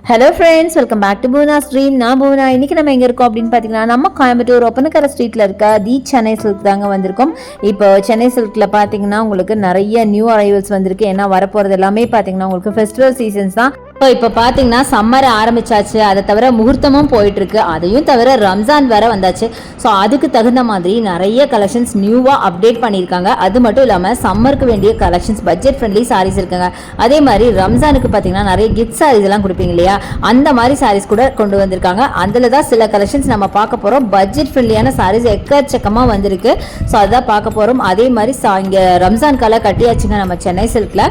Hello friends, welcome back to Poona stream. நான் பூனா. இன்றைக்கி நம்ம எங்கே இருக்கோம் அப்படின்னு பார்த்தீங்கன்னா, நம்ம கோயம்புத்தூர் ஒப்பனக்கரை ஸ்ட்ரீட்டில் இருக்க தி சென்னை சில்க் தாங்க வந்திருக்கோம். இப்போ சென்னை சில்கில் பார்த்தீங்கன்னா உங்களுக்கு நிறைய நியூ அரைவல்ஸ் வந்திருக்கு. ஏன்னா வரப்போகிறது எல்லாமே பார்த்தீங்கன்னா உங்களுக்கு ஃபெஸ்டிவல் சீசன்ஸ் தான். ஸோ இப்போ பார்த்தீங்கன்னா சம்மர் ஆரம்பிச்சாச்சு. அதை தவிர முகூர்த்தமும் போயிட்டுருக்கு. அதையும் தவிர ரம்ஜான் வேற வந்தாச்சு. ஸோ அதுக்கு தகுந்த மாதிரி நிறைய கலெக்ஷன்ஸ் நியூவாக அப்டேட் பண்ணியிருக்காங்க. அது மட்டும் இல்லாமல் சம்மருக்கு வேண்டிய கலெக்ஷன்ஸ் பட்ஜெட் ஃப்ரெண்ட்லி சாரீஸ் இருக்குங்க. அதே மாதிரி ரம்ஜானுக்கு பார்த்தீங்கன்னா நிறைய கிஃப்ட் சாரீஸ் எல்லாம் கொடுப்பீங்க இல்லையா, அந்த மாதிரி சாரீஸ் கூட கொண்டு வந்திருக்காங்க. அதில் தான் சில கலெக்ஷன்ஸ் நம்ம பார்க்க போகிறோம். பட்ஜெட் ஃப்ரெண்ட்லியான சாரீஸ் எக்கச்சக்கமாக வந்திருக்கு. ஸோ அதான் பார்க்க போகிறோம். அதே மாதிரி இங்கே ரம்ஜான்கால கட்டியாச்சுங்க நம்ம சென்னை சில்கில்.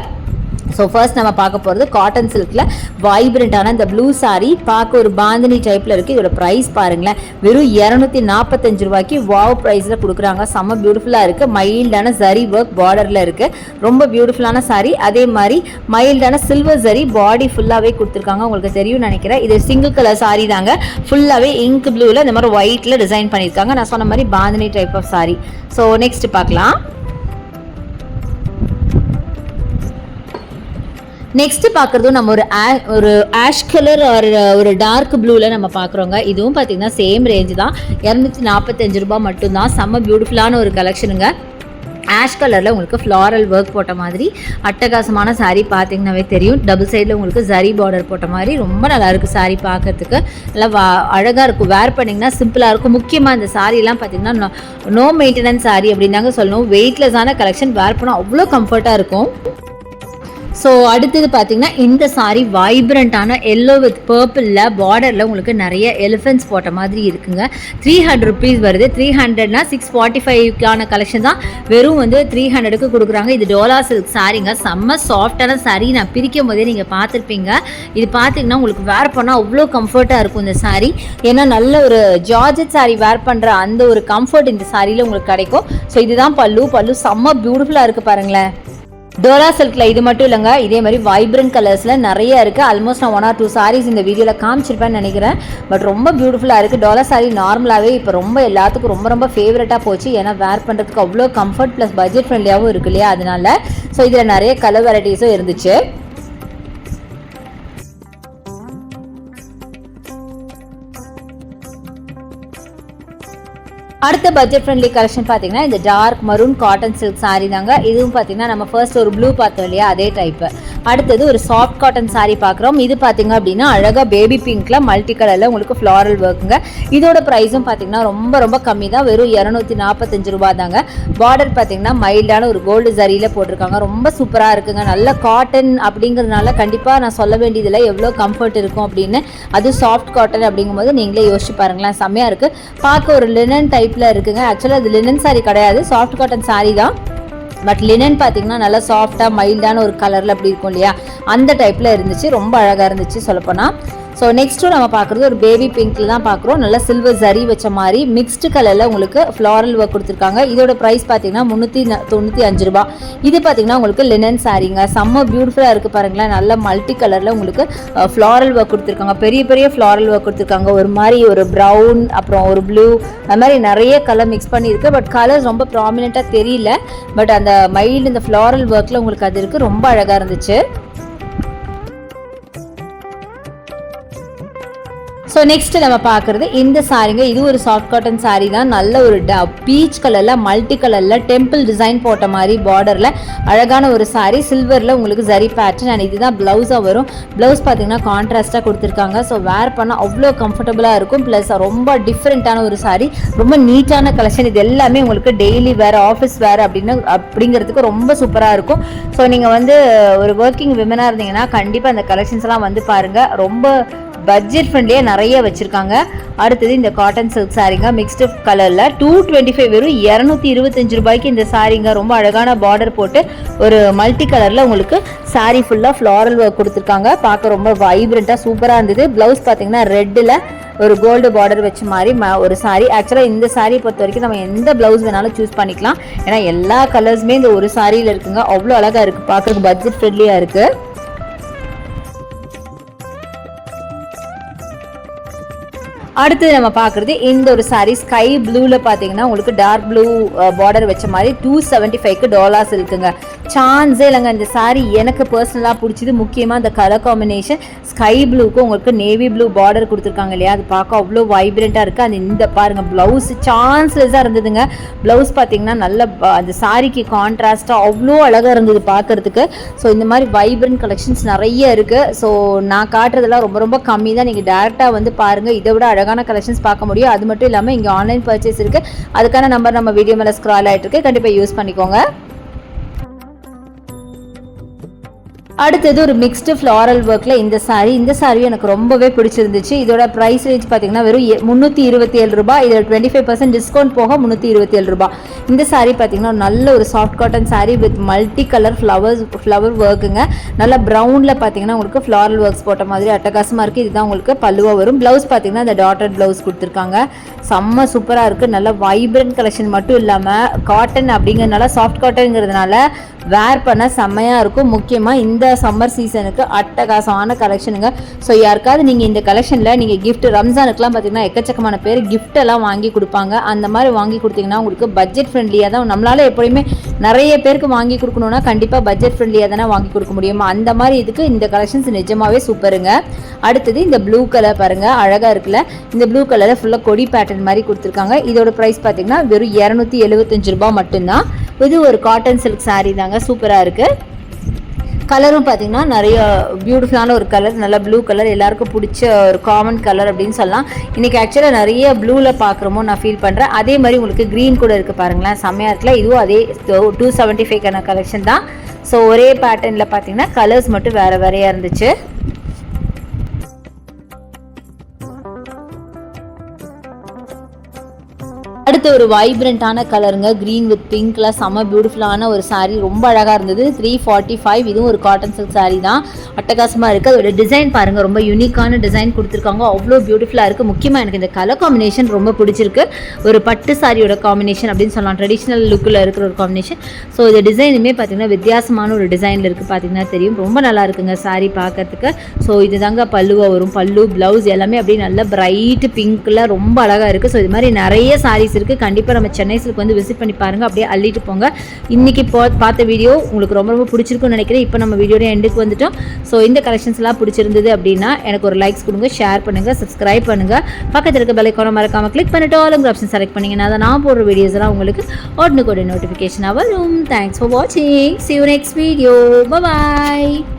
ஸோ ஃபர்ஸ்ட் நம்ம பார்க்க போகிறது காட்டன் சில்கில் வைப்ரண்டான இந்த ப்ளூ சாரீ. பார்க்க ஒரு பாந்தினி டைப்பில் இருக்குது. இதோட ப்ரைஸ் பாருங்களேன், வெறும் 245 ரூபாய்க்கு வாவ் ப்ரைஸில் கொடுக்குறாங்க. செம்ம பியூட்டிஃபுல்லாக இருக்குது. மைல்டான ஜரி ஒர்க் பார்டரில் இருக்குது. ரொம்ப பியூட்டிஃபுல்லான சாரீ. அதே மாதிரி மைல்டான சில்வர் ஜரி பாடி ஃபுல்லாகவே கொடுத்துருக்காங்க. உங்களுக்கு தெரியும் நினைக்கிறேன். இது சிங்கிள் கலர் சாரீ தாங்க. ஃபுல்லாகவே இங்க் ப்ளூவில் இந்த மாதிரி ஒயிட்டில் டிசைன் பண்ணியிருக்காங்க. நான் சொன்ன மாதிரி bandhani type of sari. So next பார்க்கலாம். நெக்ஸ்ட் பார்க்குறதும் நம்ம ஒரு ஆஷ் கலர் ஒரு டார்க் ப்ளூவில் நம்ம பார்க்குறோங்க. இதுவும் பார்த்தீங்கன்னா சேம் ரேஞ்சு தான். 245 ரூபாய் மட்டும்தான். செம்ம பியூட்டிஃபுல்லான ஒரு கலெக்ஷனுங்க. ஆஷ் கலரில் உங்களுக்கு ஃப்ளாரல் ஒர்க் போட்ட மாதிரி அட்டகாசமான சாரீ. பார்த்தீங்கன்னாவே தெரியும். டபுள் சைடில் உங்களுக்கு ஜரி பார்டர் போட்ட மாதிரி ரொம்ப நல்லாயிருக்கு சாரீ. பார்க்கறதுக்கு நல்லா அழகாக இருக்கும். வேர் பண்ணிங்கன்னா சிம்பிளாக இருக்கும். முக்கியமாக இந்த சாரீலாம் பார்த்தீங்கன்னா நோ மெயின்டெனன்ஸ் சாரீ அப்படின்னாங்க சொல்லணும். வெயிட்லெஸ்ஸான கலெக்ஷன். வேர் பண்ணால் அவ்வளோ கம்ஃபர்ட்டாக இருக்கும். ஸோ அடுத்தது பார்த்தீங்கன்னா இந்த சாரீ வைப்ரண்டான எல்லோ வித் பர்பிளில் பார்டரில் உங்களுக்கு நிறைய எலிஃபென்ட்ஸ் போட்ட மாதிரி இருக்குங்க. 300 ருபீஸ் வருது. 300னா 645க்கான கலெக்ஷன் தான். வெறும் 300க்கு கொடுக்குறாங்க. இது டோலா சில்க் சாரீங்க. செம்ம சாஃப்டான சாரீ. நான் பிரிக்கும் போதே நீங்கள் பார்த்துருப்பீங்க. இது பார்த்தீங்கன்னா உங்களுக்கு வேர் பண்ணால் அவ்வளோ கம்ஃபர்ட்டாக இருக்கும் இந்த சாரீ. ஏன்னா நல்ல ஒரு ஜார்ஜெட் சாரீ வேர் பண்ணுற அந்த ஒரு கம்ஃபர்ட் இந்த சாரியில் உங்களுக்கு கிடைக்கும். ஸோ இதுதான் பல்லு செம்ம பியூட்டிஃபுல்லாக இருக்குது பாருங்களேன். டோலா சில்கில் இது மட்டும் இல்லைங்க, இதே மாதிரி வைப்ரண்ட் கலர்ஸில் நிறைய இருக்குது. ஆல்மோஸ்ட் நான் 1 or 2 சாரீஸ் இந்த வீடியோவில் காமிச்சிருப்பேன்னு நினைக்கிறேன். பட் ரொம்ப பியூட்டிஃபுல்லாக இருக்குது. டோலா சாரீ நார்மலாகவே இப்போ ரொம்ப எல்லாத்துக்கும் ரொம்ப ஃபேவரட்டாக போச்சு. ஏன்னா வேர் பண்ணுறதுக்கு அவ்வளோ கம்ஃபர்ட் ப்ளஸ் பட்ஜெட் ஃப்ரெண்ட்லியாகவும் இருக்கு இல்லையா, அதனால. ஸோ இதில் நிறைய கலர் வெரைட்டிஸும் இருந்துச்சு. அடுத்த பட்ஜெட் ஃப்ரெண்ட்லி கலெக்ஷன் பார்த்தீங்கன்னா இந்த dark maroon cotton silk sari தாங்க. இதுவும் பார்த்தீங்கன்னா நம்ம ஃபர்ஸ்ட் ஒரு ப்ளூ பார்த்தோம் இல்லையா, அதே டைப்பு. அடுத்தது ஒரு சாஃப்ட் காட்டன் சாரீ பார்க்குறோம். இது பார்த்தீங்க அப்படின்னா அழகாக பேபி பிங்க்ல மல்டி கலரில் உங்களுக்கு ஃப்ளாரல் ஒர்க்குங்க. இதோட ப்ரைஸும் பார்த்தீங்கன்னா ரொம்ப கம்மி தான். வெறும் 245 ரூபாய் தாங்க. பார்டர் பார்த்தீங்கன்னா மைல்டான ஒரு கோல்டு ஜரியில் போட்டிருக்காங்க. ரொம்ப சூப்பராக இருக்குங்க. நல்ல காட்டன் அப்படிங்கிறதுனால கண்டிப்பாக நான் சொல்ல வேண்டியதில்லை எவ்வளோ கம்ஃபர்ட் இருக்கும் அப்படின்னு. அது சாஃப்ட் காட்டன் அப்படிங்கும்போது நீங்களே யோசிச்சு பாருங்களேன். செம்மையாக இருக்குது. பார்க்க ஒரு லினன் டைப்பில் இருக்குங்க. ஆக்சுவலாக அது லினன் சாரீ கிடையாது, சாஃப்ட் காட்டன் சாரீ தான். பட் லினன் பார்த்தீங்கன்னா நல்லா சாஃப்டாக மைல்டான ஒரு கலரில் அப்படி இருக்கும் இல்லையா, அந்த டைப்பில் இருந்துச்சு. ரொம்ப அழகாக இருந்துச்சு சொல்லப்போனால். ஸோ நெக்ஸ்ட்டு நம்ம பார்க்குறது ஒரு பேபி பிங்க்கில் தான் பார்க்குறோம். நல்லா சில்வர் ஜரி வச்ச மாதிரி மிக்ஸ்டு கலரில் உங்களுக்கு ஃப்ளாரல் ஒர்க் கொடுத்துருக்காங்க. இதோட ப்ரைஸ் பார்த்தீங்கன்னா 395 ரூபாய். இது பார்த்தீங்கன்னா உங்களுக்கு லினன் சாரீங்க. செம்ம பியூட்டிஃபுல்லாக இருக்குது பாருங்களேன். நல்ல மல்டி கலரில் உங்களுக்கு ஃப்ளாரல் ஒர்க் கொடுத்துருக்காங்க. பெரிய ஃப்ளாரல் ஒர்க் கொடுத்துருக்காங்க. ஒரு மாதிரி ஒரு ப்ரௌன், அப்புறம் ஒரு ப்ளூ, அது மாதிரி நிறைய கலர் மிக்ஸ் பண்ணியிருக்கு. பட் கலர்ஸ் ரொம்ப ப்ராமினெண்ட்டாக தெரியல. பட் அந்த மைல்டு இந்த ஃப்ளாரல் ஒர்க்கில் உங்களுக்கு அது இருக்குது. ரொம்ப அழகாக இருந்துச்சு. ஸோ நெக்ஸ்ட் நம்ம பார்க்குறது இந்த சாரீங்க. இது ஒரு சாஃப்ட் காட்டன் சாரீ தான். நல்ல ஒரு பீச் கலரில் மல்டி கலரில் டெம்பிள் டிசைன் போட்ட மாதிரி பார்டரில் அழகான ஒரு சாரீ. சில்வரில் உங்களுக்கு ஜரி பேட்டர்ன். அண்ட் இதுதான் ப்ளவுஸாக வரும். ப்ளவுஸ் பார்த்தீங்கன்னா கான்ட்ராஸ்ட்டாக கொடுத்துருக்காங்க. ஸோ வேர் பண்ணால் அவ்வளோ கம்ஃபர்டபுளாக இருக்கும். ப்ளஸ் ரொம்ப டிஃப்ரெண்ட்டான ஒரு சாரீ. ரொம்ப நீட்டான கலெக்ஷன். இது எல்லாமே உங்களுக்கு டெய்லி வேர், ஆஃபீஸ் வேர் அப்படிங்கிறதுக்கு ரொம்ப சூப்பராக இருக்கும். ஸோ நீங்கள் ஒரு ஒர்க்கிங் விமனாக இருந்தீங்கன்னா கண்டிப்பாக அந்த கலெக்ஷன்ஸ் எல்லாம் பாருங்கள். ரொம்ப பட்ஜெட் ஃப்ரெண்ட்லியாக நிறைய வச்சுருக்காங்க. அடுத்தது இந்த காட்டன் சில்க் சாரீங்க மிக்ஸ்டு கலரில் 225, வெறும் 225 ரூபாய்க்கு இந்த சாரீங்க. ரொம்ப அழகான பார்டர் போட்டு ஒரு மல்டி கலரில் உங்களுக்கு சாரீ ஃபுல்லாக ஃப்ளாரல் ஒர்க் கொடுத்துருக்காங்க. பார்க்க ரொம்ப வைப்ரண்ட்டாக சூப்பராக இருந்தது. ப்ளவுஸ் பார்த்தீங்கன்னா ரெட்டில் ஒரு கோல்டு பார்டர் வச்ச மாதிரி ஒரு சாரீ. ஆக்சுவலாக இந்த சாரீ பொறுத்த வரைக்கும் நம்ம எந்த ப்ளவுஸ் வேணாலும் சூஸ் பண்ணிக்கலாம். ஏன்னா எல்லா கலர்ஸுமே இந்த ஒரு சாரியில் இருக்குங்க. அவ்வளோ அழகாக இருக்குது. பார்க்குறதுக்கு பட்ஜெட் ஃப்ரெண்ட்லியாக இருக்குது. அடுத்து நம்ம பார்க்குறது இந்த ஒரு சாரீ ஸ்கை ப்ளூவில் பார்த்தீங்கன்னா உங்களுக்கு டார்க் ப்ளூ பார்டர் வச்ச மாதிரி 275க்கு டோலா சில்க்குங்க. சான்ஸே இல்லைங்க. இந்த சாரீ எனக்கு பர்சனலாக பிடிச்சது. முக்கியமாக இந்த கலர் காம்பினேஷன் ஸ்கை ப்ளூக்கும் உங்களுக்கு நேவி ப்ளூ பார்டர் கொடுத்துருக்காங்க இல்லையா, அது பார்க்க அவ்வளோ வைப்ரண்ட்டாக இருக்குது. அது இந்த பாருங்கள் ப்ளவுஸ் சான்ஸ்லெஸ்ஸாக இருந்ததுங்க. ப்ளவுஸ் பார்த்திங்கன்னா நல்ல அந்த சாரிக்கு கான்ட்ராஸ்ட்டாக அவ்வளோ அழகாக இருந்தது பார்க்குறதுக்கு. ஸோ இந்த மாதிரி வைப்ரண்ட் கலெக்ஷன்ஸ் நிறைய இருக்குது. ஸோ நான் காட்டுறதெல்லாம் ரொம்ப ரொம்ப கம்மி தான். நீங்கள் டேரெக்டாக வந்து பாருங்கள், இதை விட அழகான கலெக்ஷன்ஸ் பார்க்க முடியும். அது மட்டும் இல்லாமல் இங்கே ஆன்லைன் பர்ச்சேஸ் இருக்குது. அதுக்கான நம்பர் நம்ம வீடியோ மேலே ஸ்க்ரால் ஆகிட்டு இருக்கு, கண்டிப்பாக யூஸ் பண்ணிக்கோங்க. அடுத்தது ஒரு மிக்ஸ்டு ஃப்ளாரல் ஒர்க்கில் இந்த சாரியும் எனக்கு ரொம்பவே பிடிச்சிருந்துச்சு. இதோட ப்ரைஸ் ரேஞ்ச் பார்த்தீங்கன்னா வெறும் 327 ரூபாய். இதில் 25% டிஸ்கவுண்ட் போக 327 ரூபாய். இந்த சாரீ பார்த்தீங்கன்னா நல்ல ஒரு soft cotton sari with multi colour flower ஒர்க்குங்க. நல்லா ப்ரௌனில் பார்த்தீங்கன்னா உங்களுக்கு ஃப்ளாரல் ஒர்க்ஸ் போட்ட மாதிரி அட்டகாசமாக இருக்குது. இதுதான் உங்களுக்கு பல்லுவாக வரும். ப்ளவுஸ் பார்த்தீங்கன்னா இந்த டாட்டட் ப்ளவுஸ் கொடுத்துருக்காங்க. செம்ம சூப்பராக இருக்குது. நல்லா வைப்ரண்ட் கலெக்ஷன் மட்டும் இல்லாமல் காட்டன் அப்படிங்கிறதுனால, சாஃப்ட் காட்டனுங்கிறதுனால வேர் பண்ண செம்மையாக இருக்கும். முக்கியமாக இந்த சம்மர் சீசனுக்கு அட்டகாசமான கலெக்ஷனுங்க. ஸோ யாருக்காவது நீங்கள் இந்த கலெக்ஷனில் நீங்கள் கிஃப்ட் ரம்ஜானுக்குலாம் பார்த்தீங்கன்னா எக்கச்சக்கமான பேர் கிஃப்ட் எல்லாம் வாங்கி கொடுப்பாங்க. அந்த மாதிரி வாங்கி கொடுத்தீங்கன்னா உங்களுக்கு பட்ஜெட் ஃப்ரெண்ட்லியாக தான், நம்மளால் எப்போயுமே நிறைய பேருக்கு வாங்கி கொடுக்கணுன்னா கண்டிப்பாக பட்ஜெட் ஃப்ரெண்ட்லியாக தானே வாங்கி கொடுக்க முடியும். அந்த மாதிரி இதுக்கு இந்த கலெக்ஷன்ஸ் நிஜமாகவே சூப்பருங்க. அடுத்தது இந்த ப்ளூ கலர் பாருங்கள், அழகாக இருக்குல்ல. இந்த ப்ளூ கலரில் ஃபுல்லாக கொடி பேட்டர்ன் மாதிரி கொடுத்துருக்காங்க. இதோட ப்ரைஸ் பார்த்தீங்கன்னா வெறும் 275 ரூபாய் மட்டும்தான். இது ஒரு காட்டன் சில்க் சாரீ தாங்க, சூப்பராக இருக்குது. கலரும் பார்த்திங்கன்னா நிறைய பியூட்டிஃபுல்லான ஒரு கலர், நல்லா ப்ளூ கலர், எல்லாருக்கும் பிடிச்ச ஒரு காமன் கலர் அப்படின்னு சொல்லலாம். இன்றைக்கி ஆக்சுவலாக நிறைய ப்ளூவில் பார்க்குறோமோ நான் ஃபீல் பண்ணுறேன். அதே மாதிரி உங்களுக்கு க்ரீன் கூட இருக்குது பாருங்களேன், செம்மையாக இருக்குல்ல. இதுவும் அதே 275 கலெக்ஷன் தான். ஸோ ஒரே பேட்டர்னில் பார்த்திங்கன்னா கலர்ஸ் மட்டும் வேறு வேறையாக இருந்துச்சு. அடுத்து ஒரு வைப்ரண்ட்டான கலருங்க, க்ரீன் வித் பிங்க்ல செம்ம பியூட்டிஃபுல்லான ஒரு சாரீ, ரொம்ப அழகாக இருந்தது. 345. இதுவும் ஒரு காட்டன் சில்க் சாரீ தான், அட்டகாசமாக இருக்குது. அதோட டிசைன் பாருங்கள், ரொம்ப யூனிக்கான டிசைன் கொடுத்துருக்காங்க, அவ்வளோ பியூட்டிஃபுல்லாக இருக்குது. முக்கியமாக எனக்கு இந்த கலர் காம்பினேஷன் ரொம்ப பிடிச்சிருக்கு. ஒரு பட்டு சாரியோட காம்பினேஷன் அப்படின்னு சொல்லலாம், ட்ரெடிஷ்னல் லுக்கில் இருக்கிற ஒரு காம்பினேஷன். ஸோ இந்த டிசைனுமே பார்த்திங்கன்னா வித்தியாசமான ஒரு டிசைனில் இருக்குது, பார்த்திங்கன்னா தெரியும். ரொம்ப நல்லா இருக்குங்க சாரீ பார்க்கறதுக்கு. ஸோ இது தாங்க பல்லுவாக வரும். பல்லு ப்ளவுஸ் எல்லாமே அப்படியே நல்ல பிரைட் பிங்க்கில் ரொம்ப அழகாக இருக்குது. ஸோ இது மாதிரி நிறைய சாரீஸ் இருக்குது. கண்டிப்பாக நம்ம சென்னை சில்க் வந்து விசிட் பண்ணி பாருங்கள், அப்படியே அள்ளிட்டு போங்க. இன்றைக்கி பார்த்த வீடியோ உங்களுக்கு ரொம்ப ரொம்ப பிடிச்சிருக்குன்னு நினைக்கிறேன். இப்போ நம்ம வீடியோட எண்டுக்கு வந்துட்டோம். ஸோ இந்த கலெக்ஷன்ஸ்லாம் பிடிச்சிருந்தது அப்படின்னா எனக்கு ஒரு லைக்ஸ் கொடுங்க, ஷேர் பண்ணுங்கள், சப்ஸ்கிரைப் பண்ணுங்கள். பக்கத்தில் இருக்க பெல் ஐகானை மறக்காமல் கிளிக் பண்ணிட்டு ஆல் ஆப்ஷன் செலக்ட் பண்ணிங்கன்னா தான் நான் போடுற வீடியோஸ் எல்லாம் உங்களுக்கு உடனுக்குடன் நோட்டிஃபிகேஷனாக வரும். தேங்க்ஸ் ஃபார் வாட்சிங். See you next video. Bye bye.